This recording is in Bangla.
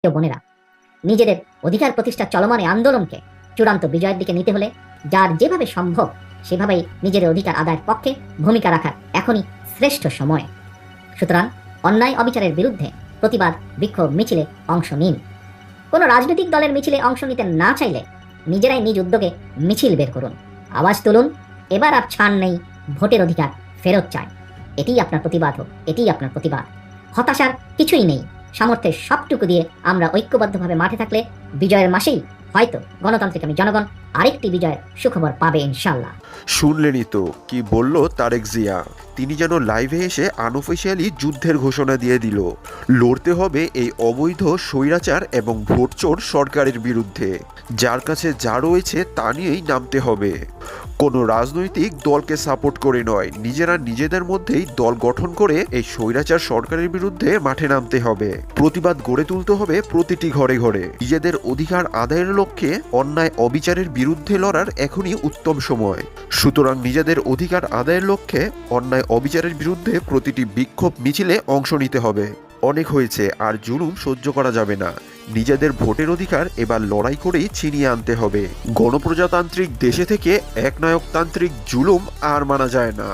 বোনেরা, নিজেদের অধিকার প্রতিষ্ঠার চলমান এই আন্দোলনকে চূড়ান্ত বিজয়ের দিকে নিতে হলে যার যেভাবে সম্ভব সেভাবেই নিজের অধিকার আদায়ের পক্ষে ভূমিকা রাখার এখনই শ্রেষ্ঠ সময়। সুতরাং অন্যায় অবিচারের বিরুদ্ধে প্রতিবাদ বিক্ষোভ মিছিলে অংশ নিন। কোনো রাজনৈতিক দলের মিছিলে অংশ নিতে না চাইলে নিজেরাই নিজ উদ্যোগে মিছিল বের করুন, আওয়াজ তুলুন। এবার আর ছাড় নেই, ভোটের অধিকার ফেরত চায়। এটিই আপনার প্রতিবাদ হোক, এটিই আপনার প্রতিবাদ। হতাশার কিছুই নেই, সামর্থ্যের সবটুকু দিয়ে আমরা ঐক্যবদ্ধভাবে মাঠে থাকলে বিজয়ের মাসেই হয়তো গণতান্ত্রিক জনগণ আরেকটি বিজয়ের সুখবর পাবে ইনশাল্লাহ। শুনলেনই তো কি বলল তারেক জিয়া। তিনি যেন লাইভে এসে আনঅফিসিয়ালি যুদ্ধের ঘোষণা দিয়ে দিল। লড়তে হবে এই অবৈধ স্বৈরাচার এবং ভোটচোর সরকারের বিরুদ্ধে। যার কাছে যা রয়েছে তা নিয়েই নামতে হবে। কোনো রাজনৈতিক দলকে সাপোর্ট করে নয়, নিজেরা নিজেদের মধ্যেই দল গঠন করে এই স্বৈরাচার সরকারের বিরুদ্ধে মাঠে নামতে হবে। প্রতিবাদ গড়ে তুলতে হবে প্রতিটি ঘরে ঘরে। নিজেদের অধিকার আদায়ের লক্ষ্যে অন্যায় অবিচারের বিরুদ্ধে লড়ার এখনই উত্তম সময়। সুতরাং নিজেদের অধিকার আদায়ের লক্ষ্যে অন্যায় অবিচারের বিরুদ্ধে প্রতিটি বিক্ষোভ মিছিলে অংশ নিতে হবে। অনেক হয়েছে, আর জুলুম সহ্য করা যাবে না। নিজেদের ভোটের অধিকার এবার লড়াই করেই ছিনিয়ে আনতে হবে। গণপ্রজাতান্ত্রিক দেশে থেকে একনায়কতান্ত্রিক জুলুম আর মানা যায় না।